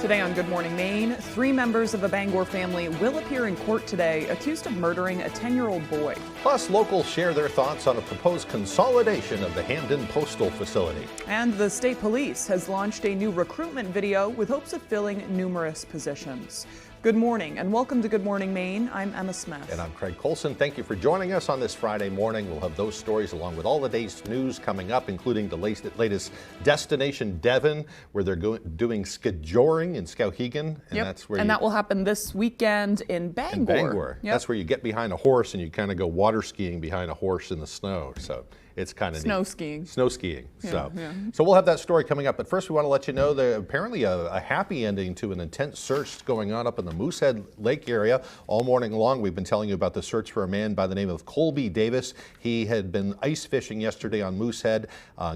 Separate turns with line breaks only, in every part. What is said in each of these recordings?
Today on Good Morning Maine, 3 members of a Bangor family will appear in court today accused of murdering a 10-year-old boy.
Plus, locals share their thoughts on a proposed consolidation of the Hamden Postal Facility.
And the state police has launched a new recruitment video with hopes of filling numerous positions. Good morning and welcome to Good Morning Maine. I'm Emma Smith.
And I'm Craig Colson. Thank you for joining us on this Friday morning. We'll have those stories along with all the day's news coming up, including the latest Destination Devon, where they're doing skijoring in Skowhegan.
And that will happen this weekend in Bangor.
In Bangor. Yep. That's where you get behind a horse and you kind of go water skiing behind a horse in the snow. So it's kind of
snow
neat.
Skiing.
Snow skiing. So we'll have that story coming up. But first, we want to let you know that apparently a happy ending to an intense search going on up in the Moosehead Lake area. All morning long, we've been telling you about the search for a man by the name of Colby Davis. He had been ice fishing yesterday on Moosehead,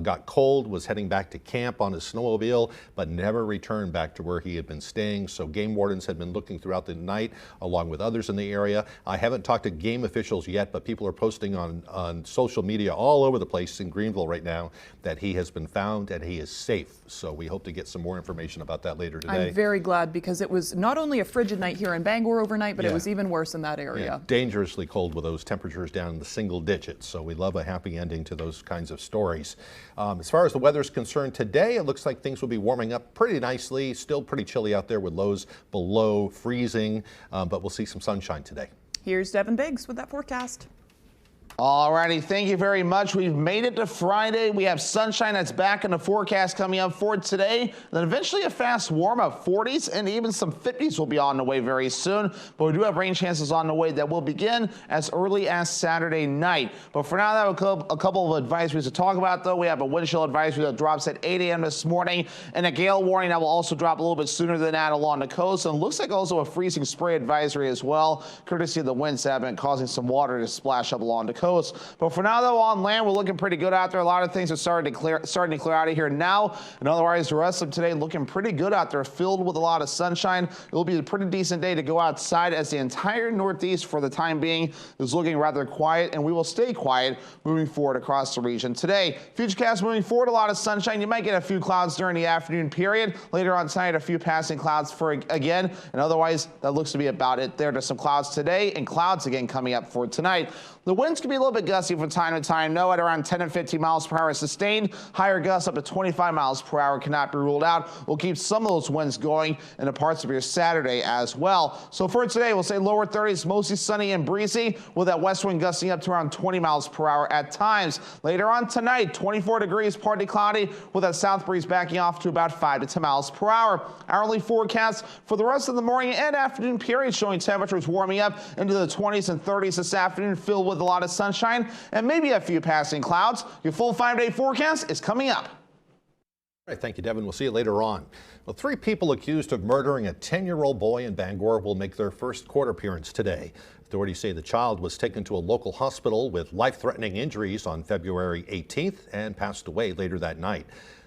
got cold, was heading back to camp on his snowmobile, but never returned back to where he had been staying. So game wardens had been looking throughout the night, along with others in the area. I haven't talked to game officials yet, but people are posting on social media all over the place in Greenville right now that he has been found and he is safe. So we hope to get some more information about that later today.
I'm very glad because it was not only a frigid night here in Bangor overnight, but it was even worse in that area.
Yeah, dangerously cold with those temperatures down in the single digits. So we love a happy ending to those kinds of stories. As far as the weather is concerned today, it looks like things will be warming up pretty nicely. Still pretty chilly out there with lows below freezing, but we'll see some sunshine today.
Here's Devin Biggs with that forecast.
All righty, thank you very much. We've made it to Friday. We have sunshine that's back in the forecast coming up for today. Then eventually a fast warm up, 40s and even some 50s will be on the way very soon. But we do have rain chances on the way that will begin as early as Saturday night. But for now, I have a couple of advisories to talk about, though. We have a wind chill advisory that drops at 8 a.m. this morning and a gale warning that will also drop a little bit sooner than that along the coast. And it looks like also a freezing spray advisory as well, courtesy of the winds that have been causing some water to splash up along the coast. But for now, though, on land, we're looking pretty good out there. A lot of things are starting to clear out of here now. And otherwise, the rest of today looking pretty good out there, filled with a lot of sunshine. It will be a pretty decent day to go outside as the entire Northeast for the time being is looking rather quiet, and we will stay quiet moving forward across the region today. Futurecast moving forward, a lot of sunshine. You might get a few clouds during the afternoon period. Later on tonight, a few passing clouds again, and otherwise, that looks to be about it there. There's some clouds today and clouds again coming up for tonight. The winds can be a little bit gusty from time to time, no, at around 10 and 15 miles per hour sustained. Higher gusts up to 25 miles per hour cannot be ruled out. We'll keep some of those winds going in the parts of your Saturday as well. So for today, we'll say lower 30s, mostly sunny and breezy, with that west wind gusting up to around 20 miles per hour at times. Later on tonight, 24 degrees, partly cloudy, with that south breeze backing off to about 5 to 10 miles per hour. Hourly forecast for the rest of the morning and afternoon period showing temperatures warming up into the 20s and 30s this afternoon, filled with a lot of sunshine and maybe a few passing clouds. Your full 5-day forecast is coming up.
All right, thank you, Devin. We'll see you later on. Well, 3 people accused of murdering a 10-year-old boy in Bangor will make their first court appearance today. Authorities say the child was taken to a local hospital with life-threatening injuries on February 18th and passed away later that night.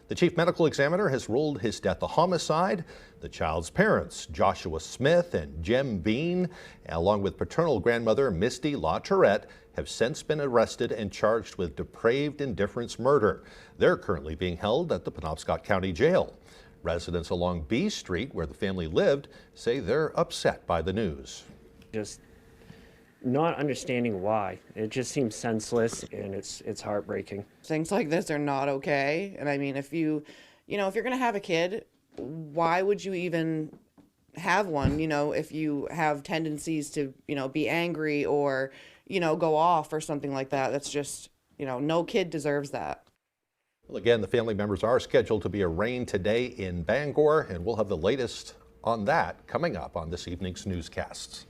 The chief medical examiner has ruled his death a homicide. The child's parents, Joshua Smith and Jem Bean, along with paternal grandmother Misty LaTourette, have since been arrested and charged with depraved indifference murder. They're currently being held at the Penobscot County Jail. Residents along B Street, where the family lived, say they're upset by the news.
Just not understanding why. It just seems senseless and it's heartbreaking.
Things like this are not okay. And I mean, if you're going to have a kid, why would you even have one? If you have tendencies to, be angry or, go off or something like that. That's just, no kid deserves that.
Well, again, the family members are scheduled to be arraigned today in Bangor, and we'll have the latest on that coming up on this evening's newscasts.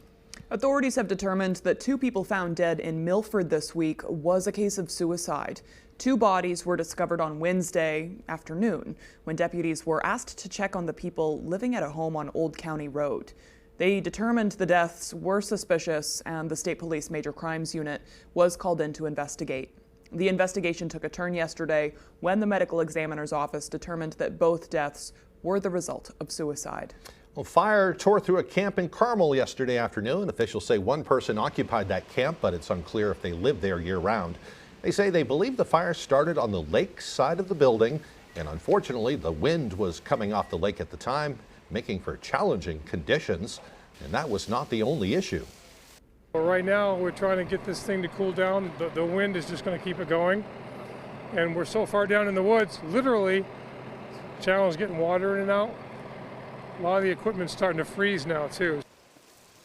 Authorities have determined that 2 people found dead in Milford this week was a case of suicide. 2 bodies were discovered on Wednesday afternoon when deputies were asked to check on the people living at a home on Old County Road. They determined the deaths were suspicious, and the State Police Major Crimes Unit was called in to investigate. The investigation took a turn yesterday when the medical examiner's office determined that both deaths were the result of suicide.
Well, fire tore through a camp in Carmel yesterday afternoon. Officials say 1 person occupied that camp, but it's unclear if they live there year-round. They say they believe the fire started on the lake side of the building, and unfortunately, the wind was coming off the lake at the time. making for challenging conditions. And that was not the only issue.
Well, right now, we're trying to get this thing to cool down. The wind is just going to keep it going. And we're so far down in the woods, literally, challenge getting water in and out. A lot of the equipment's starting to freeze now, too.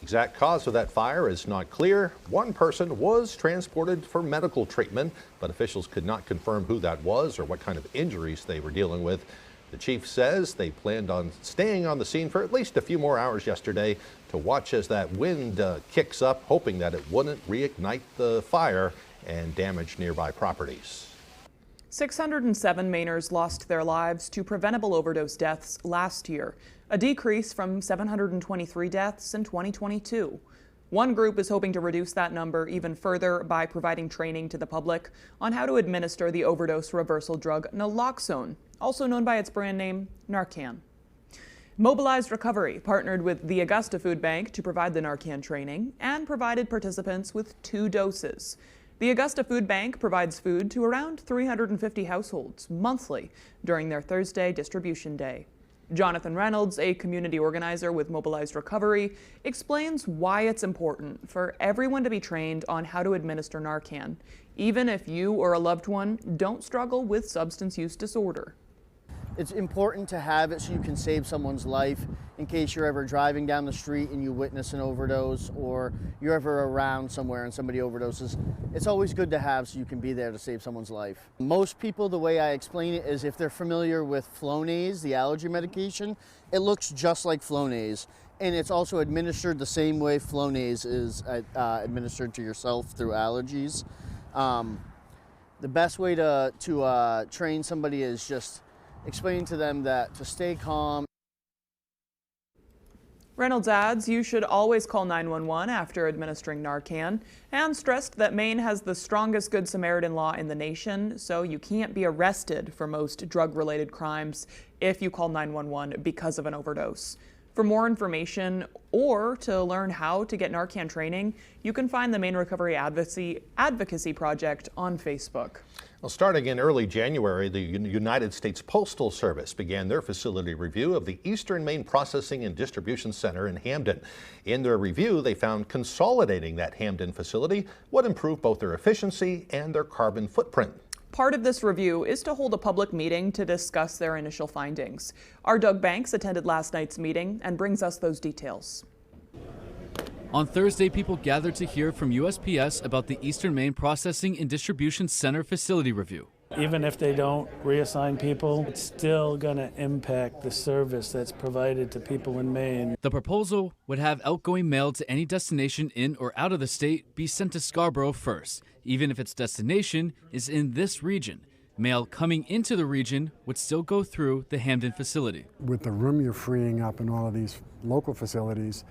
Exact cause of that fire is not clear. One person was transported for medical treatment, but officials could not confirm who that was or what kind of injuries they were dealing with. The chief says they planned on staying on the scene for at least a few more hours yesterday to watch as that wind kicks up, hoping that it wouldn't reignite the fire and damage nearby properties.
607 Mainers lost their lives to preventable overdose deaths last year, a decrease from 723 deaths in 2022. One group is hoping to reduce that number even further by providing training to the public on how to administer the overdose reversal drug naloxone, also known by its brand name, Narcan. Mobilized Recovery partnered with the Augusta Food Bank to provide the Narcan training and provided participants with 2 doses. The Augusta Food Bank provides food to around 350 households monthly during their Thursday distribution day. Jonathan Reynolds, a community organizer with Mobilized Recovery, explains why it's important for everyone to be trained on how to administer Narcan, even if you or a loved one don't struggle with substance use disorder.
It's important to have it so you can save someone's life in case you're ever driving down the street and you witness an overdose, or you're ever around somewhere and somebody overdoses. It's always good to have so you can be there to save someone's life. Most people, the way I explain it is if they're familiar with Flonase, the allergy medication, it looks just like Flonase. And it's also administered the same way Flonase is administered to yourself through allergies. The best way to train somebody is just explaining to them that to stay calm.
Reynolds adds you should always call 911 after administering Narcan, and stressed that Maine has the strongest Good Samaritan law in the nation, so you can't be arrested for most drug-related crimes if you call 911 because of an overdose. For more information or to learn how to get Narcan training, you can find the Maine Recovery Advocacy Project on Facebook.
Well, starting in early January, the United States Postal Service began their facility review of the Eastern Maine Processing and Distribution Center in Hamden. In their review, they found consolidating that Hamden facility would improve both their efficiency and their carbon footprint.
Part of this review is to hold a public meeting to discuss their initial findings. Our Doug Banks attended last night's meeting and brings us those details.
On Thursday, people gathered to hear from USPS about the Eastern Maine Processing and Distribution Center facility review.
Even if they don't reassign people, it's still going to impact the service that's provided to people in Maine.
The proposal would have outgoing mail to any destination in or out of the state be sent to Scarborough first, even if its destination is in this region. Mail coming into the region would still go through the Hamden facility.
With the room you're freeing up in all of these local facilities,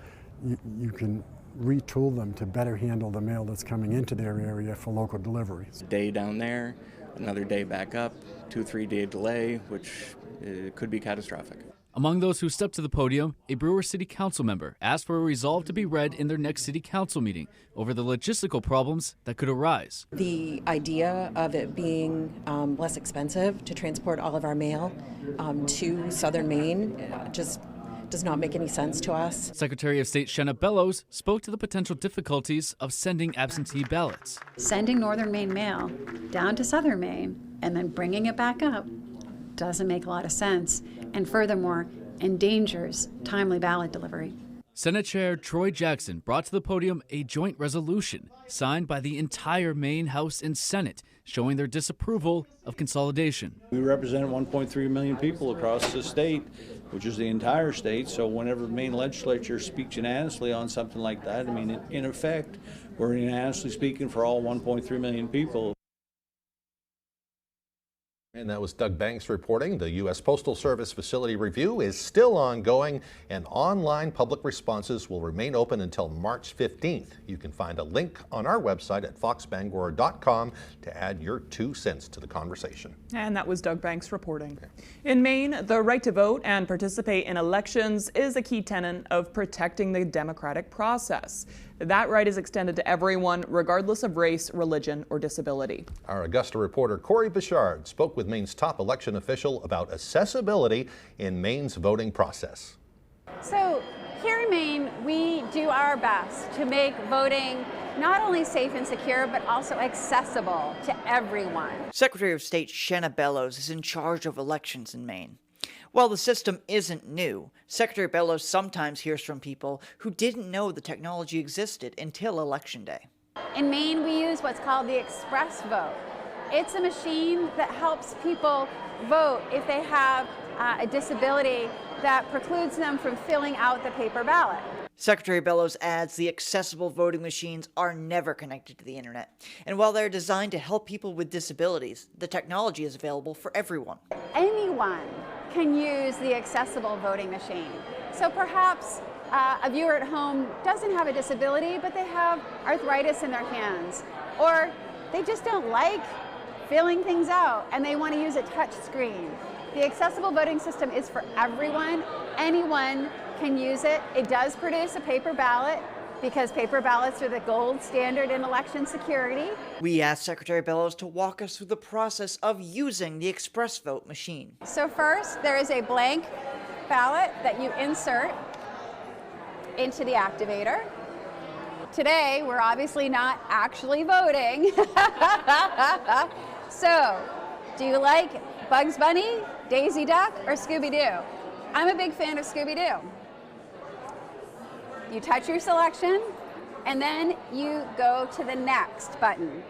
you can retool them to better handle the mail that's coming into their area for local deliveries.
A day down there, another day back up, 2-3 day delay, which could be catastrophic.
Among those who stepped to the podium, a Brewer City Council member asked for a resolve to be read in their next City Council meeting over the logistical problems that could arise.
The idea of it being less expensive to transport all of our mail to southern Maine just does not make any sense to us.
Secretary of State Shenna Bellows spoke to the potential difficulties of sending absentee ballots.
Sending northern Maine mail down to southern Maine and then bringing it back up doesn't make a lot of sense, and furthermore, endangers timely ballot delivery.
Senate Chair Troy Jackson brought to the podium a joint resolution signed by the entire Maine House and Senate showing their disapproval of consolidation.
We represent 1.3 million people across the state, which is the entire state, so whenever the Maine legislature speaks unanimously on something like that, I mean, in effect, we're unanimously speaking for all 1.3 million people.
And that was Doug Banks reporting. The U.S. Postal Service facility review is still ongoing, and online public responses will remain open until March 15th. You can find a link on our website at foxbangor.com to add your 2 cents to the conversation.
And that was Doug Banks reporting. In Maine, the right to vote and participate in elections is a key tenet of protecting the democratic process. That right is extended to everyone, regardless of race, religion, or disability.
Our Augusta reporter Corey Bichard spoke with Maine's top election official about accessibility in Maine's voting process.
So here in Maine, we do our best to make voting not only safe and secure, but also accessible to everyone.
Secretary of State Shenna Bellows is in charge of elections in Maine. While the system isn't new, Secretary Bellows sometimes hears from people who didn't know the technology existed until Election Day.
In Maine, we use what's called the express vote. It's a machine that helps people vote if they have a disability that precludes them from filling out the paper ballot.
Secretary Bellows adds the accessible voting machines are never connected to the internet. And while they're designed to help people with disabilities, the technology is available for everyone.
Anyone can use the accessible voting machine. So perhaps a viewer at home doesn't have a disability, but they have arthritis in their hands, or they just don't like filling things out and they want to use a touch screen. The accessible voting system is for everyone. Anyone can use it. It does produce a paper ballot because paper ballots are the gold standard in election security.
We asked Secretary Bellows to walk us through the process of using the express vote machine.
So first, there is a blank ballot that you insert into the activator. Today, we're obviously not actually voting. So, do you like Bugs Bunny, Daisy Duck, or Scooby-Doo? I'm a big fan of Scooby-Doo. You touch your selection, and then you go to the next button.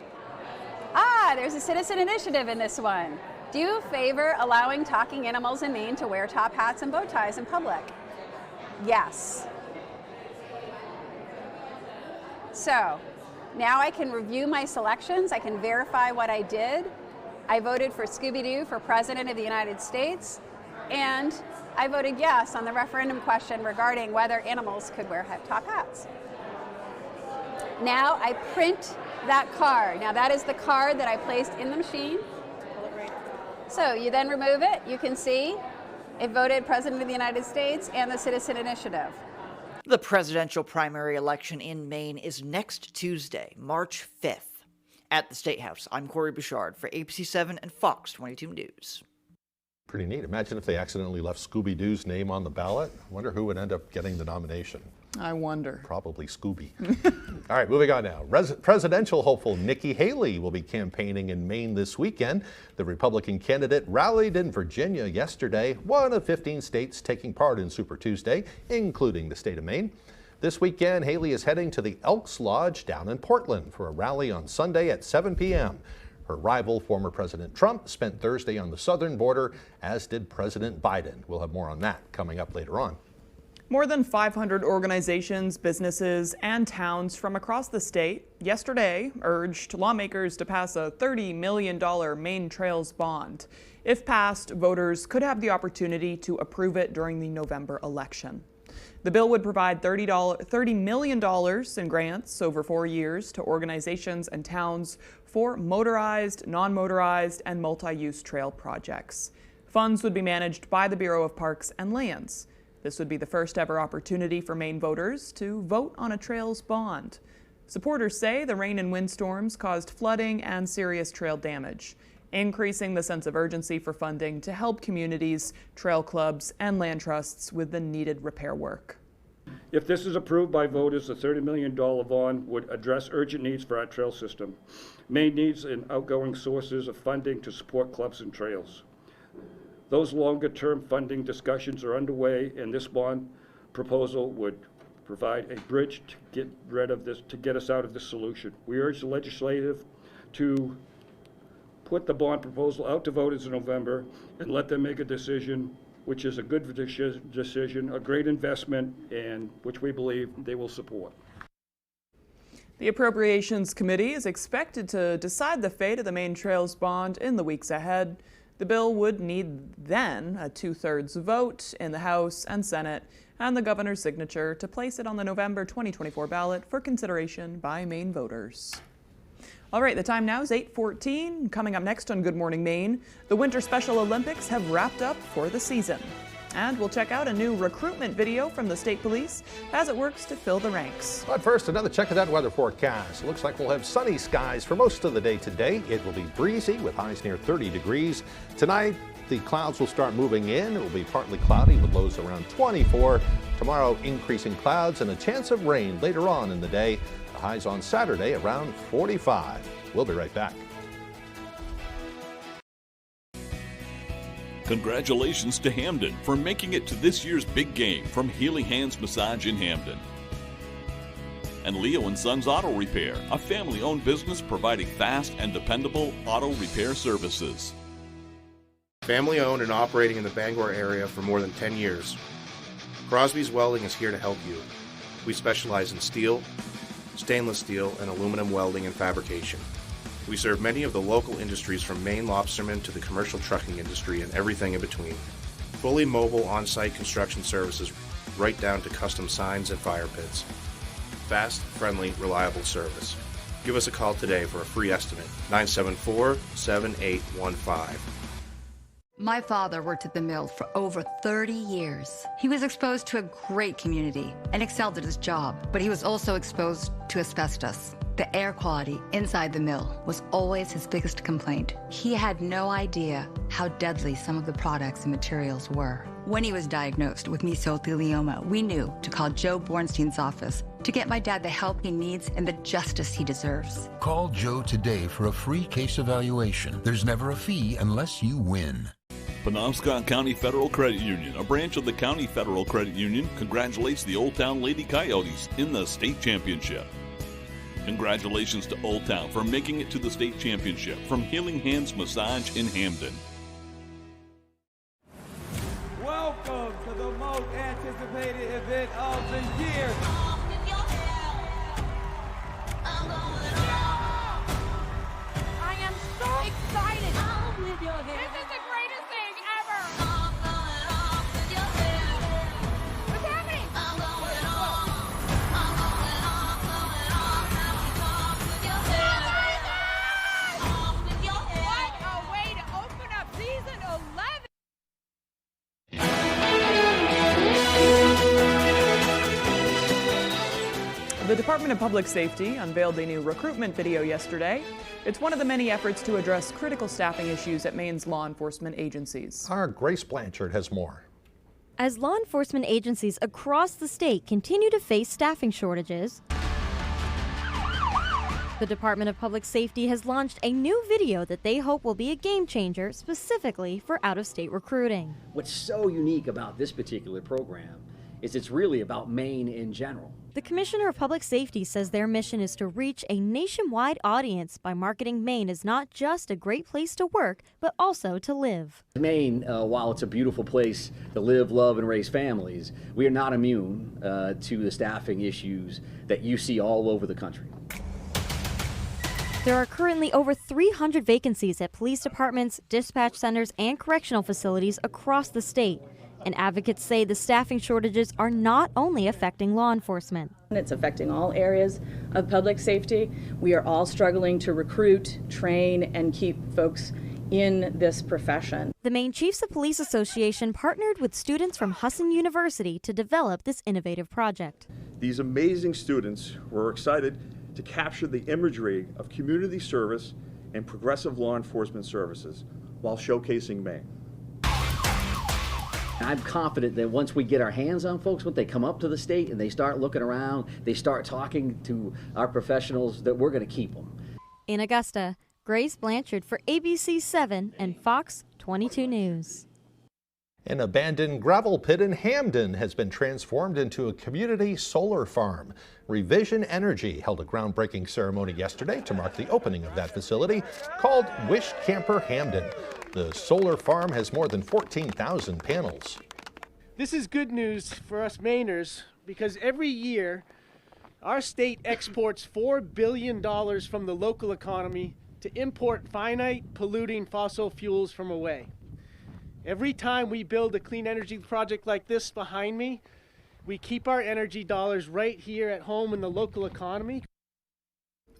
Ah, there's a citizen initiative in this one. Do you favor allowing talking animals in Maine to wear top hats and bow ties in public? Yes. So, now I can review my selections, I can verify what I did. I voted for Scooby-Doo for President of the United States, and I voted yes on the referendum question regarding whether animals could wear top hats. Now I print that card. Now that is the card that I placed in the machine. So you then remove it. You can see it voted President of the United States and the Citizen Initiative.
The presidential primary election in Maine is next Tuesday, March 5th. At the State House, I'm Corey Bouchard for ABC 7 and Fox 22 News.
Pretty neat. Imagine if they accidentally left Scooby-Doo's name on the ballot. I wonder who would end up getting the nomination.
I wonder.
Probably Scooby. All right, moving on now. Presidential hopeful Nikki Haley will be campaigning in Maine this weekend. The Republican candidate rallied in Virginia yesterday, one of 15 states taking part in Super Tuesday, including the state of Maine. This weekend, Haley is heading to the Elks Lodge down in Portland for a rally on Sunday at 7 p.m. Her rival, former President Trump, spent Thursday on the southern border, as did President Biden. We'll have more on that coming up later on.
More than 500 organizations, businesses, and towns from across the state yesterday urged lawmakers to pass a $30 million Maine Trails bond. If passed, voters could have the opportunity to approve it during the November election. The bill would provide $30 million in grants over 4 years to organizations and towns for motorized, non-motorized, and multi-use trail projects. Funds would be managed by the Bureau of Parks and Lands. This would be the first ever opportunity for Maine voters to vote on a trails bond. Supporters say the rain and windstorms caused flooding and serious trail damage, increasing the sense of urgency for funding to help communities, trail clubs, and land trusts with the needed repair work.
If this is approved by voters, the $30 million bond would address urgent needs for our trail system. Maine needs and outgoing sources of funding to support clubs and trails. Those longer-term funding discussions are underway, and this bond proposal would provide a bridge to get rid of this, to get us out of this solution. We urge the legislative to put the bond proposal out to voters in November and let them make a decision, which is a good decision, a great investment, and which we believe they will support.
The Appropriations Committee is expected to decide the fate of the Maine Trails bond in the weeks ahead. The bill would need then a 2/3 vote in the House and Senate and the governor's signature to place it on the November 2024 ballot for consideration by Maine voters. All right, the time now is 8:14. Coming up next on Good Morning Maine, the Winter Special Olympics have wrapped up for the season. And we'll check out a new recruitment video from the state police as it works to fill the ranks.
But first, another check of that weather forecast. Looks like we'll have sunny skies for most of the day today. It will be breezy with highs near 30 degrees. Tonight, the clouds will start moving in. It will be partly cloudy with lows around 24. Tomorrow, increasing clouds and a chance of rain later on in the day. The highs on Saturday around 45. We'll be right back.
Congratulations to Hamden for making it to this year's big game from Healing Hands Massage in Hamden. And Leo & Sons Auto Repair, a family-owned business providing fast and dependable auto repair services.
Family owned and operating in the Bangor area for more than 10 years. Crosby's Welding is here to help you. We specialize in steel, stainless steel, and aluminum welding and fabrication. We serve many of the local industries from Maine lobstermen to the commercial trucking industry and everything in between. Fully mobile on-site construction services right down to custom signs and fire pits. Fast, friendly, reliable service. Give us a call today for a free estimate, 974-7815.
My father worked at the mill for over 30 years. He was exposed to a great community and excelled at his job, but he was also exposed to asbestos. The air quality inside the mill was always his biggest complaint. He had no idea how deadly some of the products and materials were. When he was diagnosed with mesothelioma, we knew to call Joe Bornstein's office to get my dad the help he needs and the justice he deserves.
Call Joe today for a free case evaluation. There's never a fee unless you win.
Penobscot County Federal Credit Union, a branch of the County Federal Credit Union, congratulates the Old Town Lady Coyotes in the state championship. Congratulations to Old Town for making it to the state championship from Healing Hands Massage in Hamden.
Welcome to the most anticipated event of the year.
I am so excited. This is the greatest thing ever. What's happening? What a way to open up season 11.
The Department of Public Safety unveiled a new recruitment video yesterday. It's one of the many efforts to address critical staffing issues at Maine's law enforcement agencies.
Our Grace Blanchard has more.
As law enforcement agencies across the state continue to face staffing shortages, the Department of Public Safety has launched a new video that they hope will be a game changer specifically for out-of-state recruiting.
What's so unique about this particular program is it's really about Maine in general.
The Commissioner of Public Safety says their mission is to reach a nationwide audience by marketing Maine as not just a great place to work, but also to live.
Maine, while it's a beautiful place to live, love, and raise families, we are not immune to the staffing issues that you see all over the country.
There are currently over 300 vacancies at police departments, dispatch centers, and correctional facilities across the state. And advocates say the staffing shortages are not only affecting law enforcement.
It's affecting all areas of public safety. We are all struggling to recruit, train, and keep folks in this profession.
The Maine Chiefs of Police Association partnered with students from Husson University to develop this innovative project.
These amazing students were excited to capture the imagery of community service and progressive law enforcement services while showcasing Maine.
I'm confident that once we get our hands on folks, when they come up to the state and they start looking around, they start talking to our professionals, that we're going to keep them.
In Augusta, Grace Blanchard for ABC 7 and Fox 22 News.
An abandoned gravel pit in Hamden has been transformed into a community solar farm. Revision Energy held a groundbreaking ceremony yesterday to mark the opening of that facility called Wish Camper Hamden. The solar farm has more than 14,000 panels.
This is good news for us Mainers because every year our state exports $4 billion from the local economy to import finite, polluting fossil fuels from away. Every time we build a clean energy project like this behind me, we keep our energy dollars right here at home in the local economy.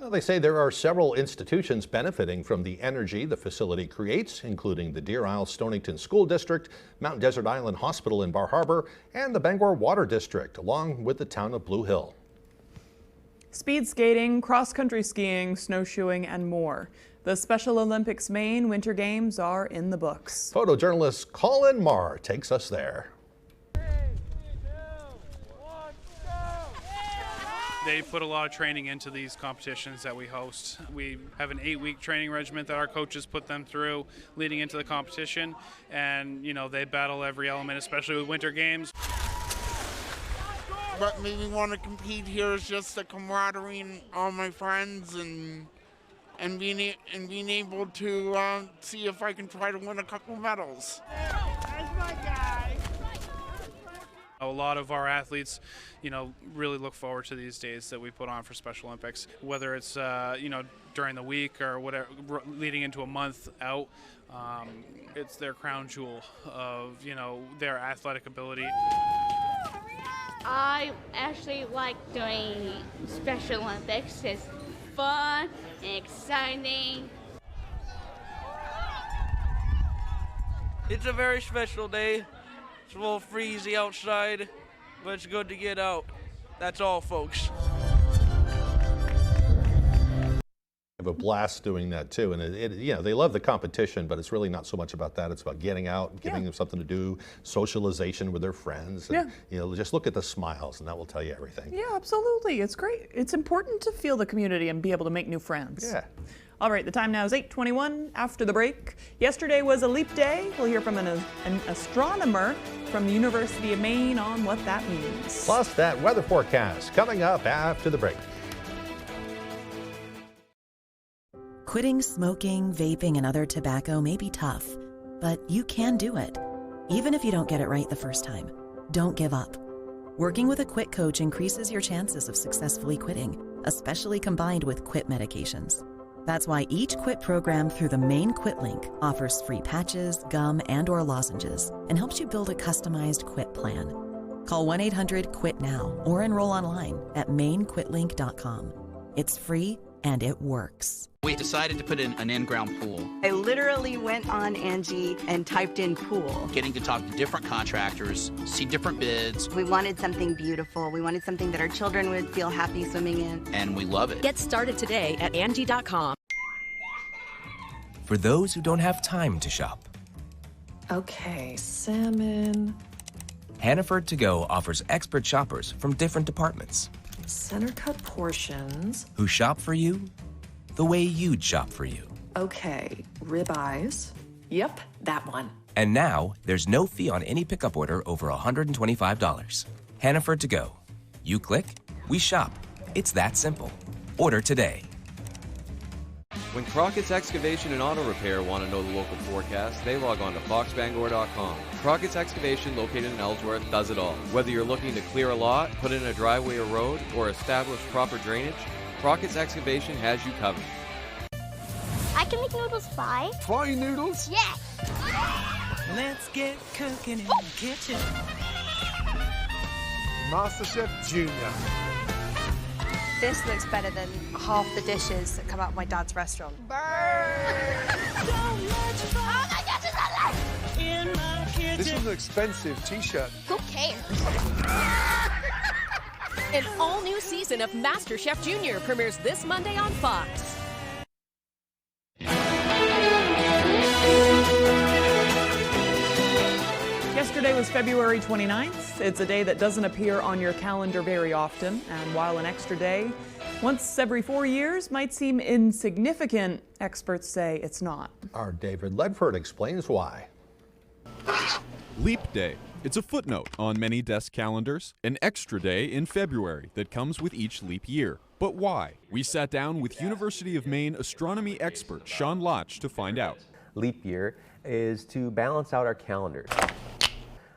Well, they say there are several institutions benefiting from the energy the facility creates, including the Deer Isle Stonington School District, Mount Desert Island Hospital in Bar Harbor, and the Bangor Water District, along with the town of Blue Hill.
Speed skating, cross-country skiing, snowshoeing, and more. The Special Olympics Maine Winter Games are in the books.
Photojournalist Colin Marr takes us there.
They put a lot of training into these competitions that we host. We have an 8-week training regimen that our coaches put them through leading into the competition, and they battle every element, especially with winter games.
What made me want to compete here is just the camaraderie and all my friends, and being able to see if I can try to win a couple medals.
That's my guy.
A lot of our athletes, really look forward to these days that we put on for Special Olympics, whether it's, during the week or whatever, leading into a month out. It's their crown jewel of, their athletic ability.
I actually like doing Special Olympics. It's fun and exciting.
It's a very special day. It's a little freezy outside, but it's good to get out. That's all, folks.
Have a blast doing that too, and they love the competition, but it's really not so much about that. It's about getting out, giving them something to do, socialization with their friends. And, just look at the smiles, and that will tell you everything.
Yeah, absolutely. It's great. It's important to feel the community and be able to make new friends.
Yeah.
All right, the time now is 8:21 after the break. Yesterday was a leap day. We'll hear from an astronomer from the University of Maine on what that means.
Plus that weather forecast coming up after the break.
Quitting smoking, vaping, and other tobacco may be tough, but you can do it. Even if you don't get it right the first time, don't give up. Working with a quit coach increases your chances of successfully quitting, especially combined with quit medications. That's why each quit program through the Maine Quit Link offers free patches, gum, and/or lozenges and helps you build a customized quit plan. Call 1-800-QUIT-NOW or enroll online at mainequitlink.com. It's free and it works.
We decided to put in an in-ground pool.
I literally went on Angie and typed in pool.
Getting to talk to different contractors, see different bids.
We wanted something beautiful. We wanted something that our children would feel happy swimming in.
And we love it.
Get started today at Angie.com.
For those who don't have time to shop.
Okay, salmon.
Hannaford To Go offers expert shoppers from different departments.
Center cut portions.
Who shop for you the way you'd shop for you.
Okay, ribeyes. Yep, that one.
And now, there's no fee on any pickup order over $125. Hannaford To Go. You click, we shop. It's that simple. Order today.
When Crockett's Excavation and Auto Repair want to know the local forecast, they log on to foxbangor.com. Crockett's Excavation, located in Ellsworth, does it all. Whether you're looking to clear a lot, put in a driveway or road, or establish proper drainage, Crockett's Excavation has you covered.
I can make noodles fry.
Fry noodles?
Yes!
Let's get cooking in the kitchen. MasterChef Junior.
This looks better than half the dishes that come out of my dad's restaurant.
Oh my gosh, this is an expensive t-shirt.
Who cares?
An all-new season of MasterChef Junior premieres this Monday on Fox.
Yesterday was February 29th. It's a day that doesn't appear on your calendar very often, and while an extra day once every 4 years might seem insignificant, experts say it's not.
Our David Ledford explains why.
Leap Day. It's a footnote on many desk calendars, an extra day in February that comes with each leap year. But why? We sat down with University of Maine astronomy expert Sean Lotch to find out.
Leap year is to balance out our calendars.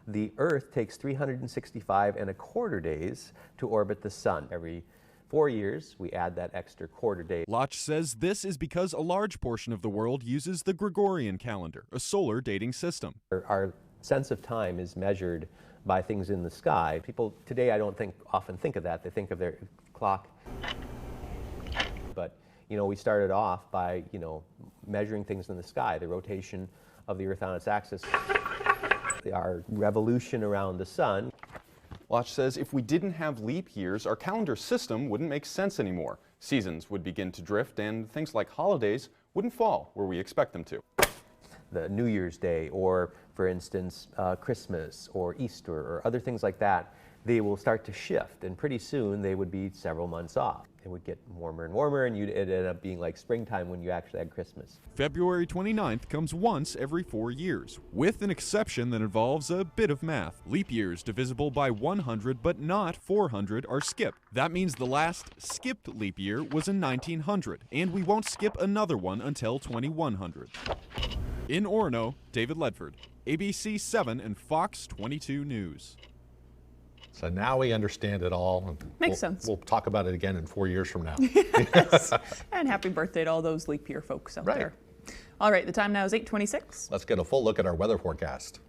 The Earth takes 365.25 days to orbit the Sun. Every 4 years, we add that extra quarter day.
Lotch says this is because a large portion of the world uses the Gregorian calendar, a solar dating system.
Our sense of time is measured by things in the sky. People today, I don't often think of that. They think of their clock. But, we started off by, measuring things in the sky, the rotation of the Earth on its axis, our revolution around the Sun.
Lotch says if we didn't have leap years, our calendar system wouldn't make sense anymore. Seasons would begin to drift, and things like holidays wouldn't fall where we expect them to.
The New Year's Day, or for instance, Christmas or Easter or other things like that, they will start to shift, and pretty soon they would be several months off. It would get warmer and warmer, and it'd end up being like springtime when you actually had Christmas.
February 29th comes once every 4 years, with an exception that involves a bit of math. Leap years divisible by 100 but not 400 are skipped. That means the last skipped leap year was in 1900, and we won't skip another one until 2100. In Orono, David Ledford, ABC 7 and Fox 22 News.
So now we understand it all. And
Makes sense.
We'll talk about it again in 4 years from now.
Yes. And happy birthday to all those leap year folks out there. All right, the time now is 8:26.
Let's get a full look at our weather forecast.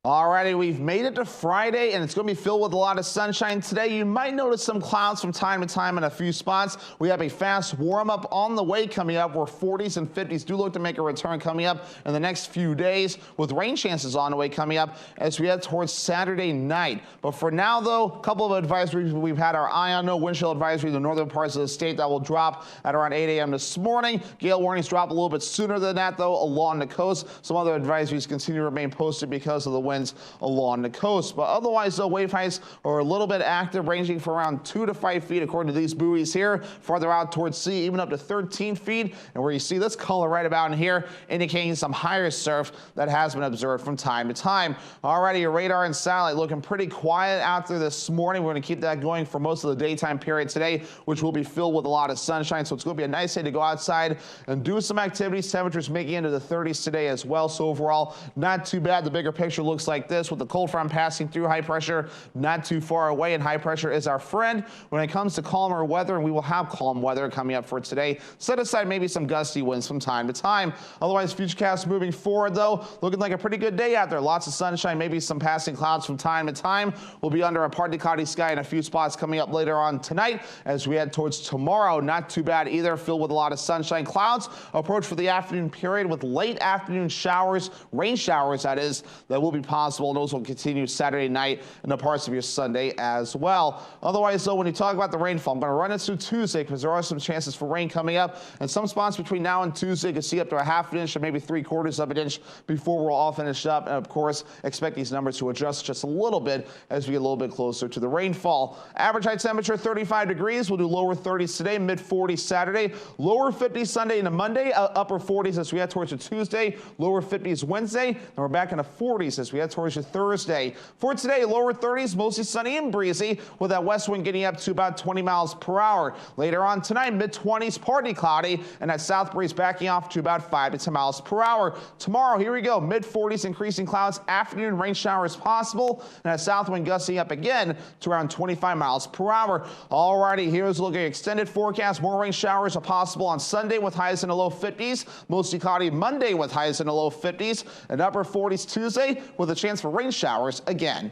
Alrighty, we've made it to Friday, and it's going to be filled with a lot of sunshine today. You might notice some clouds from time to time in a few spots. We have a fast warm-up on the way coming up, where 40s and 50s do look to make a return coming up in the next few days, with rain chances on the way coming up as we head towards Saturday night. But for now, though, a couple of advisories we've had our eye on. No wind chill advisory in the northern parts of the state that will drop at around 8 a.m. this morning. Gale warnings drop a little bit sooner than that, though, along the coast. Some other advisories continue to remain posted because of the winds along the coast. But otherwise, though, wave heights are a little bit active, ranging from around 2 to 5 feet according to these buoys here. Farther out towards sea, even up to 13 feet. And where you see this color right about in here, indicating some higher surf that has been observed from time to time. Alrighty, your radar and satellite looking pretty quiet out there this morning. We're going to keep that going for most of the daytime period today, which will be filled with a lot of sunshine. So it's going to be a nice day to go outside and do some activities. Temperatures making into the 30s today as well. So overall, not too bad. The bigger picture looks like this, with the cold front passing through, high pressure not too far away, and high pressure is our friend when it comes to calmer weather, and we will have calm weather coming up for today. Set aside maybe some gusty winds from time to time. Otherwise, futurecast moving forward, though, looking like a pretty good day out there. Lots of sunshine, maybe some passing clouds from time to time. We'll be under a partly cloudy sky in a few spots coming up later on tonight as we head towards tomorrow. Not too bad either, filled with a lot of sunshine. Clouds approach for the afternoon period with late afternoon showers, rain showers that is, that will be possible. Those will continue Saturday night and the parts of your Sunday as well. Otherwise, though, when you talk about the rainfall, I'm going to run it through Tuesday because there are some chances for rain coming up. And some spots between now and Tuesday, you can see up to a half an inch or maybe 3/4 of an inch before we're all finished up. And of course, expect these numbers to adjust just a little bit as we get a little bit closer to the rainfall. Average high temperature 35 degrees. We'll do lower 30s today, mid 40s Saturday, lower 50s Sunday into Monday, upper 40s as we head towards a Tuesday, lower 50s Wednesday, and we're back in the 40s as we head towards a Thursday. For today, lower 30s, mostly sunny and breezy, with that west wind getting up to about 20 miles per hour. Later on tonight, mid-20s, partly cloudy, and that south breeze backing off to about 5 to 10 miles per hour. Tomorrow, here we go, mid-40s, increasing clouds, afternoon rain showers possible, and that south wind gusting up again to around 25 miles per hour. Alrighty, here's a look at extended forecast. More rain showers are possible on Sunday with highs in the low 50s, mostly cloudy Monday with highs in the low 50s, and upper 40s Tuesday with a chance for rain showers again.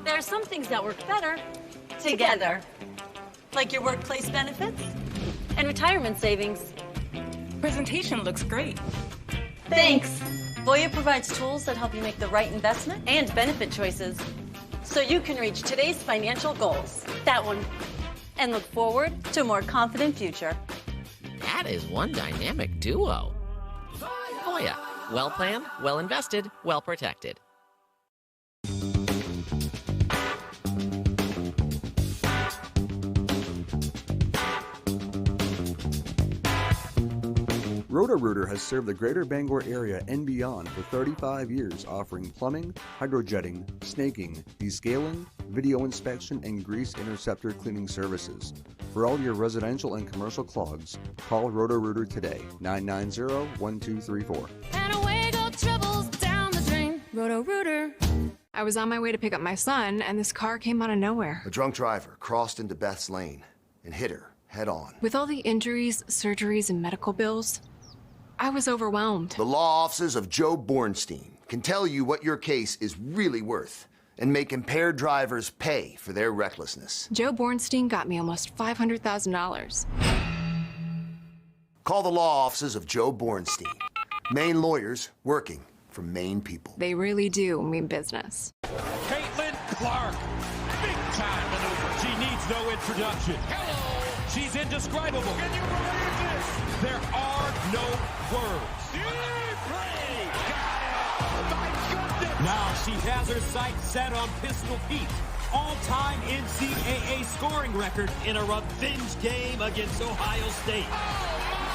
There are some things that work better together, like your workplace benefits and retirement savings.
Presentation looks great.
Thanks. Voya provides tools that help you make the right investment and benefit choices so you can reach today's financial goals. That one. And look forward to a more confident future.
That is one dynamic duo. Voya. Well planned, well invested, well protected.
Roto-Rooter has served the greater Bangor area and beyond for 35 years, offering plumbing, hydrojetting, snaking, descaling, video inspection, and grease interceptor cleaning services. For all your residential and commercial clogs, call Roto-Rooter today, 990-1234.
And away go troubles down the drain. Roto-Rooter.
I was on my way to pick up my son, and this car came out of nowhere.
A drunk driver crossed into Beth's lane and hit her head on.
With all the injuries, surgeries, and medical bills, I was overwhelmed.
The law offices of Joe Bornstein can tell you what your case is really worth and make impaired drivers pay for their recklessness.
Joe Bornstein got me almost $500,000.
Call the law offices of Joe Bornstein. Maine lawyers working for Maine people.
They really do mean business.
Caitlin Clark, big time maneuver. She needs no introduction. Hello,
She's indescribable. Can you believe this? There are no words.
Now she has her sights set on Pistol Pete, all-time NCAA scoring record in a revenge game against Ohio State.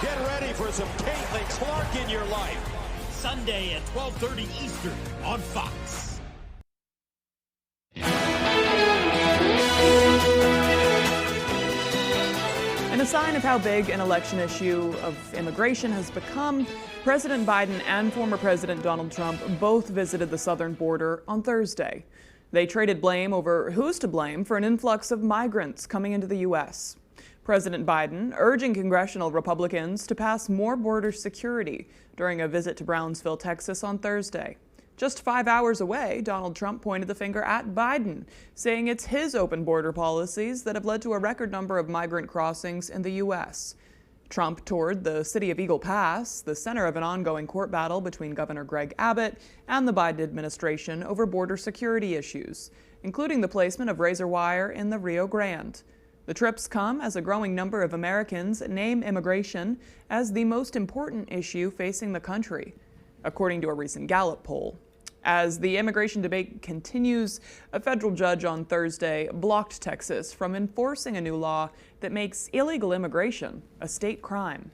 Get ready for some Caitlin Clark in your life.
Sunday at 12:30 Eastern on Fox.
In a sign of how big an election issue of immigration has become, President Biden and former President Donald Trump both visited the southern border on Thursday. They traded blame over who's to blame for an influx of migrants coming into the U.S. President Biden urging congressional Republicans to pass more border security during a visit to Brownsville, Texas on Thursday. Just 5 hours away, Donald Trump pointed the finger at Biden, saying it's his open border policies that have led to a record number of migrant crossings in the U.S. Trump toured the city of Eagle Pass, the center of an ongoing court battle between Governor Greg Abbott and the Biden administration over border security issues, including the placement of razor wire in the Rio Grande. The trips come as a growing number of Americans name immigration as the most important issue facing the country, according to a recent Gallup poll. As the immigration debate continues, a federal judge on Thursday blocked Texas from enforcing a new law that makes illegal immigration a state crime.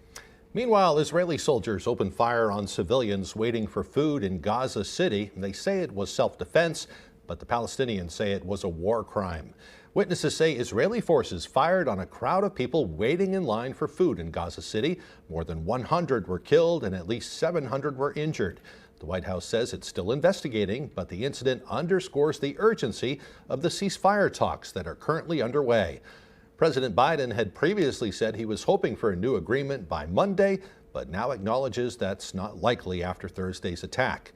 Meanwhile, Israeli soldiers opened fire on civilians waiting for food in Gaza City. They say it was self-defense, but the Palestinians say it was a war crime. Witnesses say Israeli forces fired on a crowd of people waiting in line for food in Gaza City. More than 100 were killed and at least 700 were injured. The White House says it's still investigating, but the incident underscores the urgency of the ceasefire talks that are currently underway. President Biden had previously said he was hoping for a new agreement by Monday, but now acknowledges that's not likely after Thursday's attack.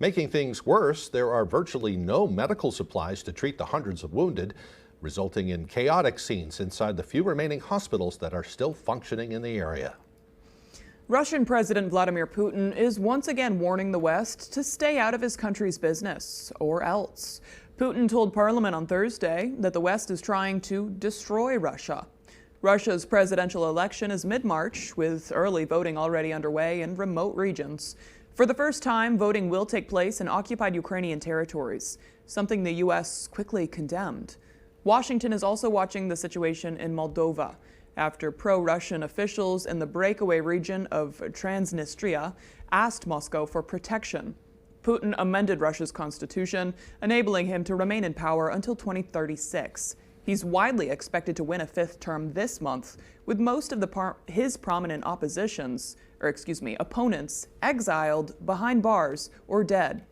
Making things worse, there are virtually no medical supplies to treat the hundreds of wounded, resulting in chaotic scenes inside the few remaining hospitals that are still functioning in the area.
Russian President Vladimir Putin is once again warning the West to stay out of his country's business, or else. Putin told Parliament on Thursday that the West is trying to destroy Russia. Russia's presidential election is mid-March, with early voting already underway in remote regions. For the first time, voting will take place in occupied Ukrainian territories, something the U.S. quickly condemned. Washington is also watching the situation in Moldova, after pro-Russian officials in the breakaway region of Transnistria asked Moscow for protection. Putin amended Russia's constitution, enabling him to remain in power until 2036. He's widely expected to win a fifth term this month, with most of his prominent opponents exiled, behind bars, or dead.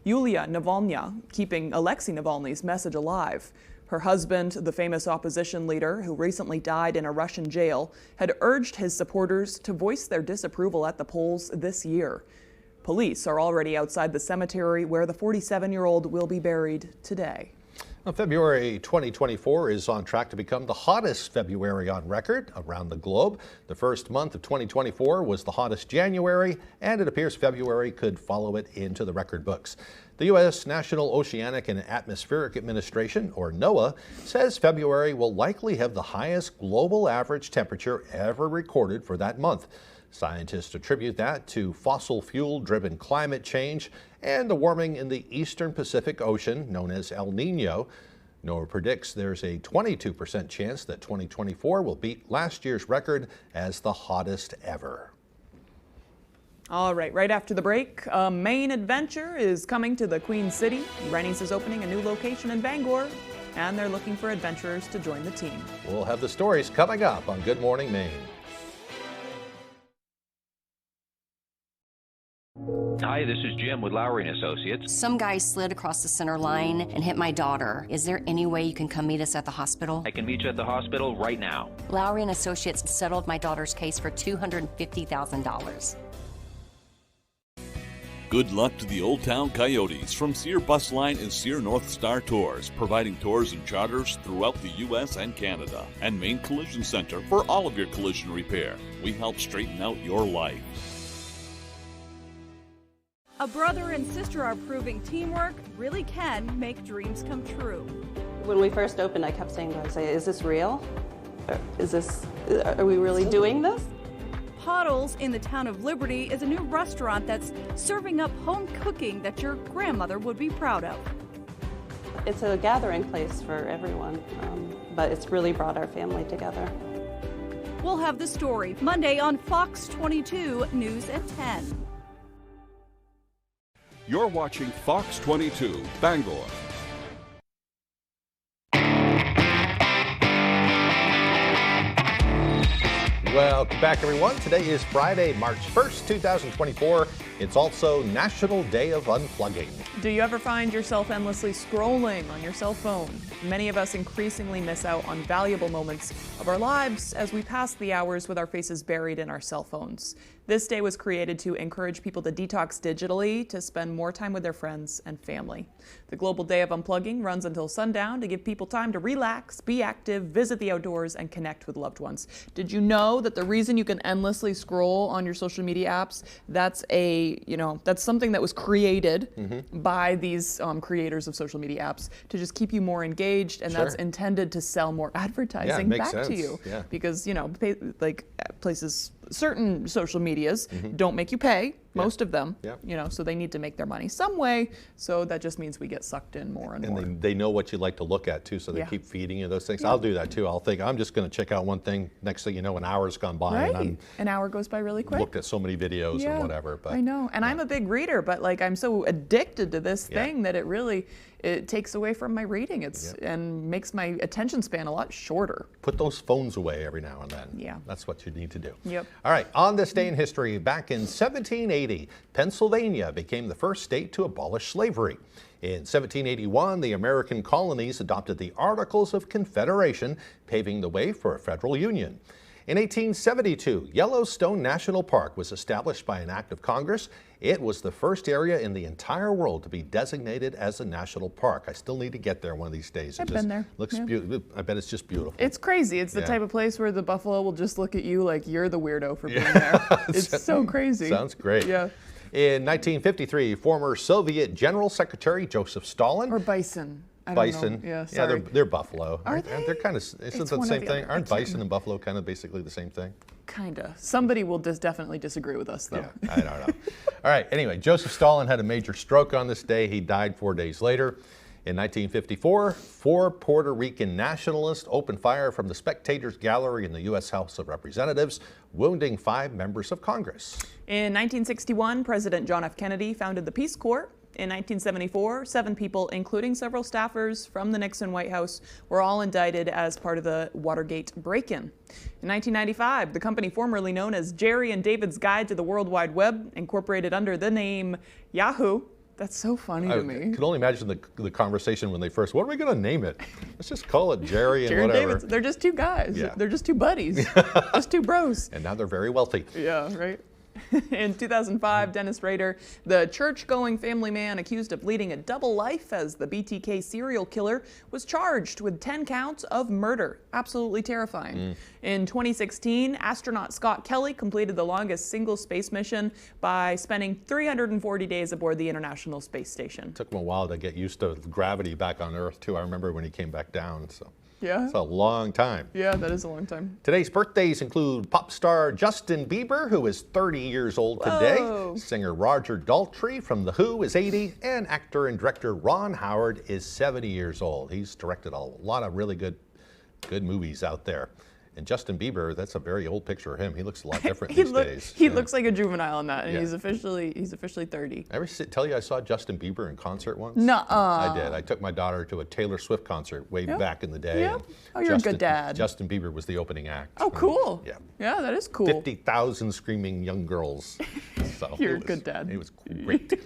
Yulia Navalny keeping Alexei Navalny's message alive. Her husband, the famous opposition leader who recently died in a Russian jail, had urged his supporters to voice their disapproval at the polls this year. Police are already outside the cemetery where the 47-year-old will be buried today.
Well, February 2024 is on track to become the hottest February on record around the globe. The first month of 2024 was the hottest January, and it appears February could follow it into the record books. The U.S. National Oceanic and Atmospheric Administration, or NOAA, says February will likely have the highest global average temperature ever recorded for that month. Scientists attribute that to fossil fuel-driven climate change and the warming in the eastern Pacific Ocean, known as El Nino. NOAA predicts there's a 22% chance that 2024 will beat last year's record as the hottest ever.
All right after the break, a Maine adventure is coming to the Queen City. Rennie's is opening a new location in Bangor, and they're looking for adventurers to join the team.
We'll have the stories coming up on Good Morning Maine.
Hi, this is Jim with Lowry & Associates.
Some guy slid across the center line and hit my daughter. Is there any way you can come meet us at the hospital?
I can meet you at the hospital right now.
Lowry & Associates settled my daughter's case for $250,000.
Good luck to the Old Town Coyotes from Sear Bus Line and Sear North Star Tours, providing tours and charters throughout the U.S. and Canada. And Maine Collision Center for all of your collision repair. We help straighten out your life.
A brother and sister are proving teamwork really can make dreams come true.
When we first opened, I kept saying to myself, is this real? Or is this
Are we really doing this?
Puddles in the town of Liberty is a new restaurant that's serving up home cooking that your grandmother would be proud of.
It's a gathering place for everyone, but it's really brought our family together.
We'll have the story Monday on Fox 22 News at 10.
You're watching Fox 22 Bangor.
Welcome back, everyone. Today is Friday, March 1st, 2024. It's also National Day of Unplugging.
Do you ever find yourself endlessly scrolling on your cell phone? Many of us increasingly miss out on valuable moments of our lives as we pass the hours with our faces buried in our cell phones. This day was created to encourage people to detox digitally, to spend more time with their friends and family. The Global Day of Unplugging runs until sundown to give people time to relax, be active, visit the outdoors, and connect with loved ones. Did you know that the reason you can endlessly scroll on your social media apps, that's something that was created by these creators of social media apps to just keep you more engaged, and that's intended to sell more advertising back to you.
Yeah.
Because, places, certain social medias don't make you pay, most of them, so they need to make their money some way, so that just means we get sucked in more and more.
And they know what you like to look at too, so they keep feeding you those things. I'll do that too. I'll think, I'm just going to check out one thing. Next thing you know, an hour's gone by and
an hour goes by really quick.
Looked at so many videos and whatever. But
I know, and I'm a big reader, but I'm so addicted to this thing that it takes away from my reading. And makes my attention span a lot shorter.
Put those phones away every now and then.
Yeah.
That's what you need to do.
Yep.
All right, on this day in history, back in 1780, Pennsylvania became the first state to abolish slavery. In 1781, the American colonies adopted the Articles of Confederation, paving the way for a federal union. In 1872, Yellowstone National Park was established by an act of Congress. It was the first area in the entire world to be designated as a national park. I still need to get there one of these days.
I've been there.
Looks beautiful. I bet it's just beautiful.
It's crazy. It's the type of place where the buffalo will just look at you like you're the weirdo for being there. It's so crazy.
Sounds great.
Yeah.
In 1953, former Soviet General Secretary Joseph Stalin.
Or bison.
Bison.
Yeah, sorry.
They're buffalo.
Are they?
They're kind of, isn't that the same thing? Aren't bison and buffalo kind of basically the same thing?
Kinda. Somebody will definitely disagree with us, though.
Yeah, I don't know. All right, anyway, Joseph Stalin had a major stroke on this day. He died 4 days later. In 1954, 4 Puerto Rican nationalists opened fire from the spectators gallery in the U.S. House of Representatives, wounding 5 members of Congress.
In 1961, President John F. Kennedy founded the Peace Corps. In 1974, 7 people, including several staffers from the Nixon White House, were all indicted as part of the Watergate break-in. In 1995, the company formerly known as Jerry and David's Guide to the World Wide Web, incorporated under the name Yahoo. That's so funny to me.
I can only imagine the conversation when they first, what are we going to name it? Let's just call it Jerry and whatever.
David's, they're just 2 guys.
Yeah.
They're just 2 buddies. Just 2 bros.
And now they're very wealthy.
Yeah, right. In 2005, Dennis Rader, the church-going family man accused of leading a double life as the BTK serial killer, was charged with 10 counts of murder. Absolutely terrifying. In 2016, astronaut Scott Kelly completed the longest single space mission by spending 340 days aboard the International Space Station.
It took him a while to get used to gravity back on Earth, too. I remember when he came back down. So.
Yeah.
It's a long time.
Yeah, that is a long time.
Today's birthdays include pop star Justin Bieber, who is 30 years old today.
Whoa.
Singer Roger Daltrey from The Who is 80, and actor and director Ron Howard is 70 years old. He's directed a lot of really good movies out there. And Justin Bieber, that's a very old picture of him. He looks a lot different these days.
He looks like a juvenile in that, and he's officially 30.
Ever tell you I saw Justin Bieber in concert once?
Nuh-uh.
I did. I took my daughter to a Taylor Swift concert way back in the day.
Yeah. Oh, you're a good dad.
Justin Bieber was the opening act.
Oh, cool.
Yeah.
Yeah, that is cool.
50,000 screaming young girls. So
you're a good dad.
It was great.